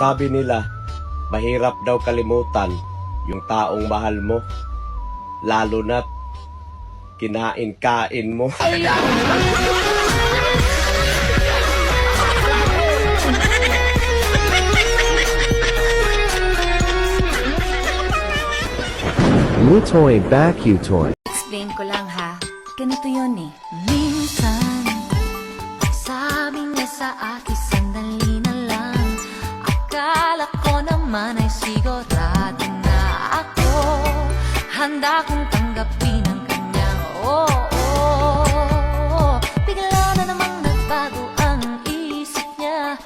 Sabi nila, mahirap daw kalimutan yung taong mahal mo, lalo na't kinain-kain mo. Mutoy Bakutoy. Explain ko lang ha. Ganito yun eh. Minsan, sabi niya sa akin, sandali na lang. Akala ko naman ay sigurado na ako. Handa kong tanggapin ang kanyang oo. Bigla na namang nagbago ang isip niya.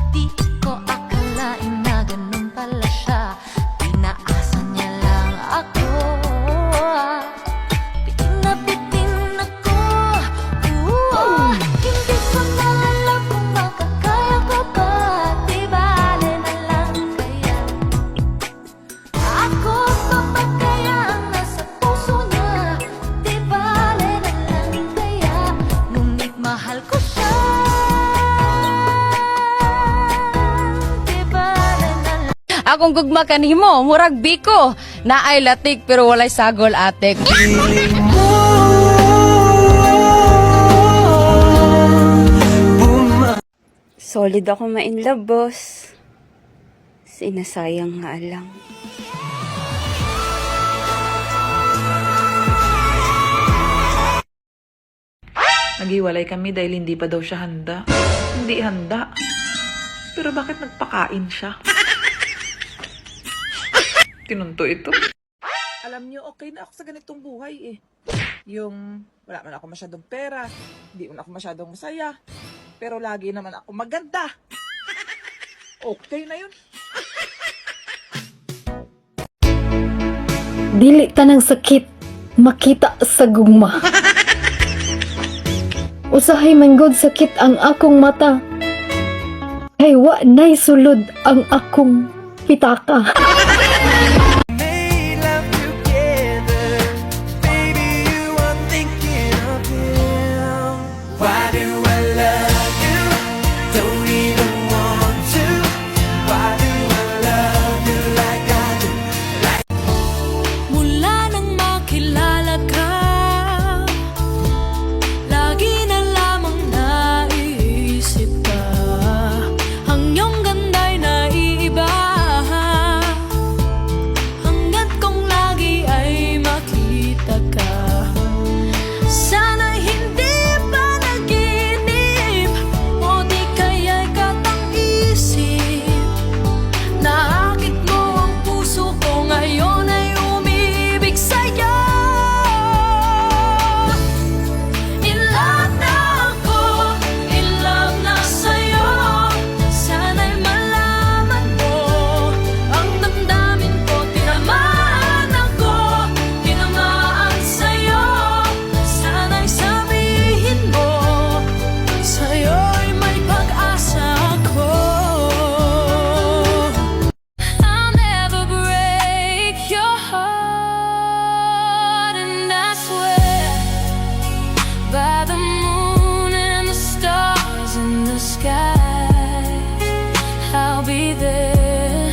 Di ko akalain na ganun pala siya. Pinaasa niya lang ako. Bitin na bitin ako. Hindi ko na alam kung makakaya ko ba. Di bale na lang kaya. Ako pa ba kaya ang nasa puso niya? Di bale na lang kaya. Ngunit mahal ko siya. Di bale na lang. Akong gugma kanimo, murag biko. Naay latik pero walay sagol atek. Solid ako ma-inlove, boss. Sinasayang nga lang. Naghiwalay kami dahil hindi pa daw siya handa. Hindi handa. Pero bakit nagpakain siya? Tinunto ito. Alam niyo, okay na ako sa ganitong buhay eh. Yung wala man ako masyadong pera, hindi man ako masyadong masaya, pero lagi naman ako maganda. Okay na yun. Dili tanang sakit makita sa gugma. Usahay manggod sakit ang akong mata. Ay wa nay sulod ang akong pitaka. Mula nang makilala ka, lagi na lamang naiisip ka. Ang iyong ganda'y naiiba, hanggat kong lagi ay makita ka. Sana hindi pa naginip, o di kaya'y katang-isip. Naakit mo ang puso ko ngayon ay umibig sa'yo. In love na ako, in love na sa'yo. Sana'y malaman mo ang damdamin ko. Tinamaan ako, tinamaan sa'yo. Sana'y sabihin mo, sa'yo'y may pag-asa ako. I'll never break your heart, and I swear by the moon and the stars in the sky, I'll be there.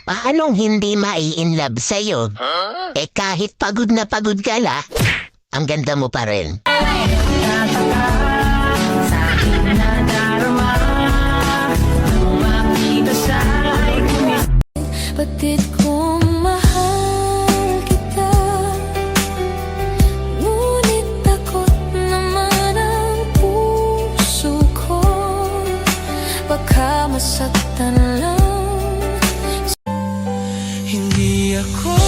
Paanong hindi mai-inlove sa'yo? Eh kahit pagod na pagod ka la, ang ganda mo pa rin. Batid ko mahal kita, ngunit takot naman ang puso ko. Baka masaktan lang. Hindi ako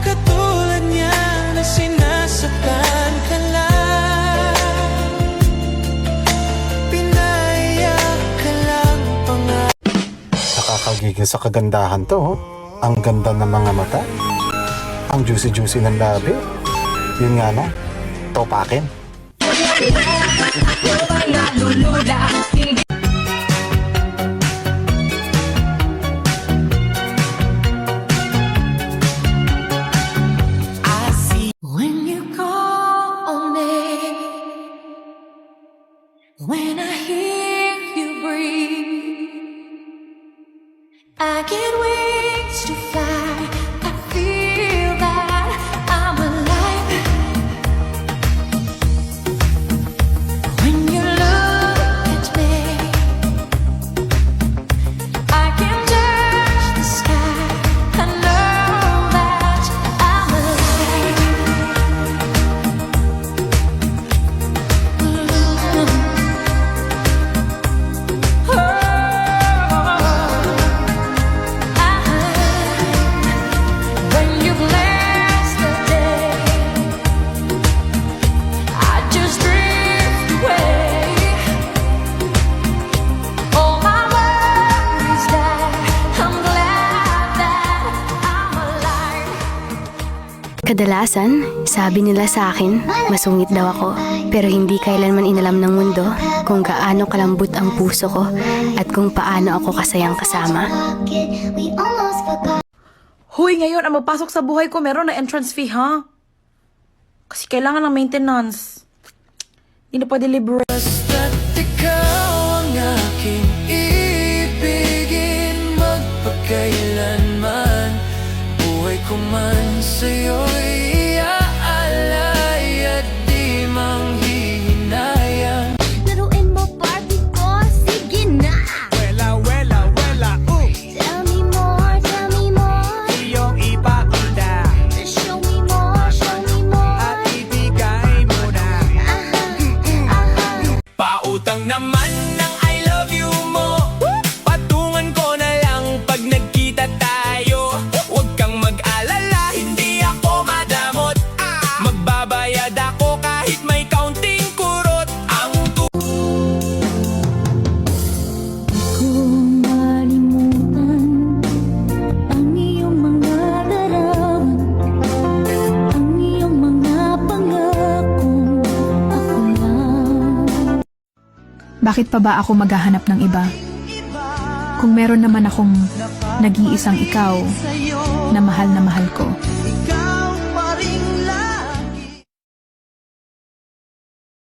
katulad niya na sinasaktan ka lang. Pinaiyak ka lang Nakakagigil sa kagandahan to, oh. Ang ganda ng mga mata. Ang juicy-juicy ng labi. Yun nga na, topakin. When you call on me, when I hear you breathe. Kadalasan, sabi nila sa akin, masungit daw ako. Pero hindi kailanman inalam ng mundo kung gaano kalambot ang puso ko at kung paano ako kasayang kasama. Huy, ngayon ang mapasok sa buhay ko meron na entrance fee, ha? Kasi kailangan ng maintenance. Hindi na pwede libre. Ikaw ang aking ibigin magpakailanman. Buhay ko man sa'yo'y iaalay at di manghihinayang. Laruin mo Barbie ko, sige na. Wela, wela, wela, Tell me more, tell me more. iyong ipakita Show me more, show me more. at ibigay mo na. Aha. Pautang naman ng I love you mo. Patungan ko na lang pag nagkita tayo. Huwag kang mag-alala, hindi ako madamot. Magbabayad ako kahit may counting kurot. Ang Kung malimutan ang iyong mga larawan, ang iyong mga pangakong ako lang. Bakit pa ba ako maghahanap ng iba? Kung meron naman akong nag-iisang ikaw na mahal ko.